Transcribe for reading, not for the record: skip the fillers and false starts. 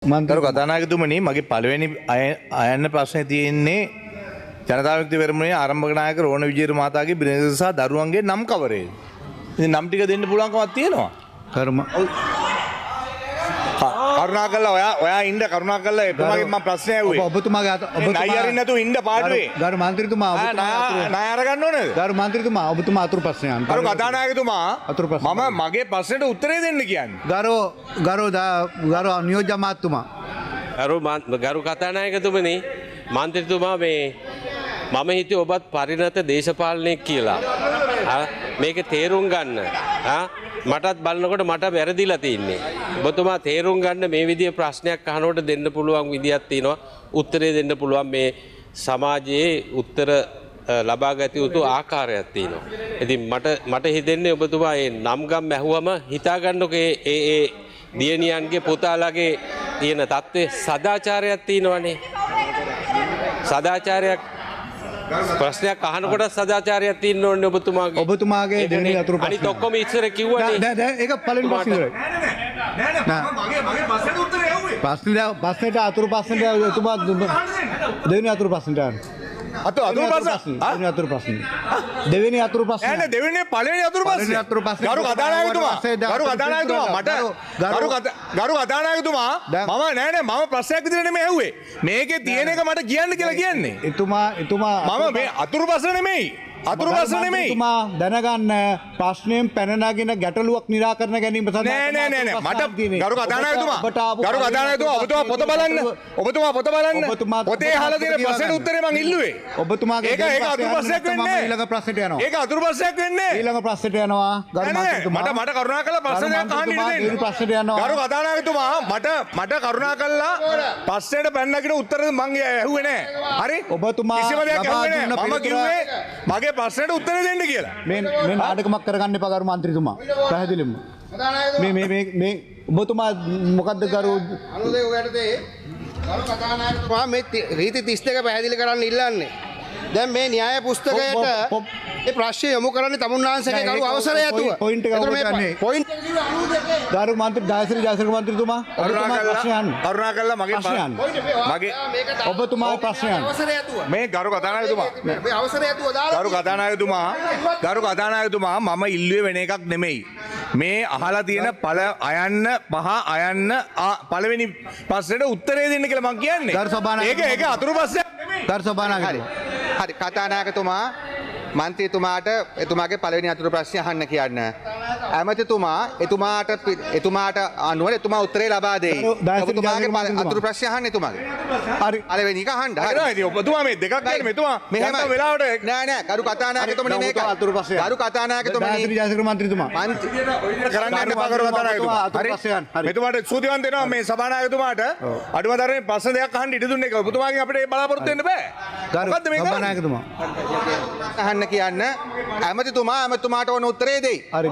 ගරු කතානායකතුමනි මගේ පළවෙනි අයන්න ප්‍රශ්නේ තියෙන්නේ ජනතා විමුක්ති පෙරමුණේ ආරම්භක නායක රෝණ විජේර මහතාගේ බිරිඳ සහ දරුවන්ගේ නම් කවරේද? ඉතින් නම් ටික දෙන්න පුළුවන්කමක් තියෙනවා. කරුණාකරලා ඔයා ඉන්න කරුණාකරලා එතුමාගෙන් මම ප්‍රශ්නය ඇහුවේ. ඔබතුමාගේ නයි අරින්න නැතුව ඉන්න පාඩුවේ. ගරු මන්ත්‍රීතුමා ණය අරගන්න ඕනේද? ගරු මන්ත්‍රීතුමා ඔබතුමා අතුරු ප්‍රශ්නයක් අහන්න. ගරු කතානායකතුමා අතුරු ප්‍රශ්න. මම මගේ ප්‍රශ්නෙට උත්තරේ දෙන්න කියන්නේ. ගරු නියෝජ්‍ය අමාත්‍යතුමා ගරු කතානායකතුමනි මන්ත්‍රීතුමා මේ මම හිතුවේ ඔබත් පරිණත දේශපාලනයෙක් කියලා. මේක තේරුම් ගන්න. මටත් බලනකොට මට වැරදිලා තින්නේ. ඔබතුමා තේරුම් ගන්න මේ විදිහේ ප්‍රශ්නයක් අහනකොට දෙන්න පුළුවන් විදියක් තියෙනවා. උත්තරේ දෙන්න පුළුවන් මේ සමාජයේ උත්තර ලබා ගත යුතු ආකාරයක් තියෙනවා. ඉතින් මට හිතෙන්නේ ඔබතුමා මේ නම් ගම් ඇහුවම හිතා ගන්නකෝ ඒ දියණියන්ගේ පුතාලාගේ තියෙන தත්ත්වයේ සදාචාරයක් තියෙනවනේ. සදාචාරයක් ප්‍රශ්නයක් අහනකොට සදාචාරයක් තියෙන්න ඕනේ ඔබතුමාගේ දෙවෙනි අතුරු ප්‍රශ්නය. අනිත් ඔක්කොම ඉස්සර කිව්වනේ. ඒක පළවෙනි ප්‍රශ්නේ ඉවරයි. මගේ ප්‍රශ්නෙට උත්තරේ ඇහුවේ. ප්‍රශ්නෙට අතුරු ප්‍රශ්නෙට එතුමා දෙවෙනි අතුරු ප්‍රශ්නට යන්න. දෙවෙනි අතුරු ප්‍රශ්න. දෙවෙනි අතුරු ප්‍රශ්න. නෑ දෙවෙනි පළවෙනි අතුරු ප්‍රශ්නේ. ගරු කතානායකතුමා මම ප්‍රශ්නයක් විදිහට නෙමෙයි ඇහුවේ. මේකේ තියෙන එක මට කියන්න කියලා කියන්නේ. එතුමා මම මේ අතුරු ප්‍රශ්න නෙමෙයි. අතුරු ප්‍රශ්න නෙමෙයි. එතුමා දැනගන්න ප්‍රශ්නයෙන් පැන නගින ගැටලුවක් නිරාකරණ ගැනීම සඳහා නෑ මට ගරු කතානායකතුමා ඔබතුමා පොත බලන්න. ඔබතුමා පොත බලන්න. පොතේ අහලා තියෙන ප්‍රශ්නෙට උත්තරේ මං ඉල්ලුවේ. ඔබතුමාගේ ඒක අතුරු ප්‍රශ්නයක් වෙන්නේ. ඊළඟ ප්‍රශ්නට යනවා. ඒක අතුරු ප්‍රශ්නයක් වෙන්නේ. ඊළඟ ප්‍රශ්නට යනවා. ගරු මන්ත්‍රීතුමා මට කරුණාකරලා ප්‍රශ්න දෙකක් අහන්න ඉන්න දෙන්න. ප්‍රශ්නට යනවා. ගරු කතානායකතුමා මට කරුණාකරලා ප්‍රශ්නෙට පැන නගින උත්තරේ මං ඇහුවේ නෑ. හරි? ඔබතුමා කිසිම දෙයක් ඇහුවේ නෑ. මම කිව්වේ මගේ ප්‍රශ්නෙට උත්තරේ දෙන්න කියලා. මේ නාටකමක් කරගන්න එපා ගරු මන්ත්‍රීතුමා. පැහැදිලිවම. මේ ඔබතුමා මොකද්ද ගරු අනුදේ ඔයාලට ගරු කතානායකතුමා මේ රීති 32 පැහැදිලි කරන්න ඉල්ලන්නේ. දැන් මේ න්‍යාය පුස්තකයට ඒ ප්‍රශ්නය යොමු කරන්නේ තමුන්නාන්සේගේ ගරු අවසරය ඇතුව. පොයින්ට් එක ඔබ පොයින්ට් ගරු මන්ත්‍රී ජයශ්‍රී මන්ත්‍රීතුමා කරුණාකරලා මගේ ඔබතුමා ප්‍රශ්නයන් අවසරය ඇතුව. මේ ගරු කතානායකතුමා මේ අවසරය ඇතුව දාලා ගරු කතානායකතුමා මම ඉල්ලුවේ වෙන එකක් නෙමෙයි. මේ අහලා තියෙන අයන්න පළවෙනි ප්‍රශ්නෙට උත්තරේ දෙන්න කියලා මං කියන්නේ. ගරු සභානායක ඒක අතුරු ප්‍රශ්නයක් නෙමෙයි. ගරු සභානායක හරි කතානායකතුමා මන්ත්‍රීතුමාට එතුමාගේ පළවෙනි අතුරු ප්‍රශ්නය අහන්න කියන්න. ඇමතිතුමා එතුමාට අනුව එතුමා උත්තරේ ලබා දෙයි. ඔබතුමාගේ අතුරු ප්‍රශ්නය අහන්න එතුමාගේ. හරි. පළවෙනි එක අහන්න. හරි. ඉතින් ඔබතුමා මේ දෙකක් කියන්නේ මෙතුමා මෙහෙම වෙලාවට නෑ ගරු කතානායකතුමනි මේක අතුරු ප්‍රශ්නය. ගරු කතානායකතුමනි ජයශ්‍රී මන්ත්‍රීතුමා කරන්න යන්න එපා ගරු කතානායකතුමා. අතුරු ප්‍රශ්නයන්. හරි. මෙතුමාට සූතිවන්ත වෙනවා මේ සභානායකතුමාට අඩුම තරමේ ප්‍රශ්න දෙකක් අහන්න ඉඩ දුන්නේ. ඔබතුමාගෙන් අපිට බලාපොරොත්තු වෙන්න බෑ. මොකද්ද මේ කරන්නේ? සභානායකතුමා අහන්න කියන්න ඇමතිතුමාට ඕන උත්තරේ දෙයි. හරි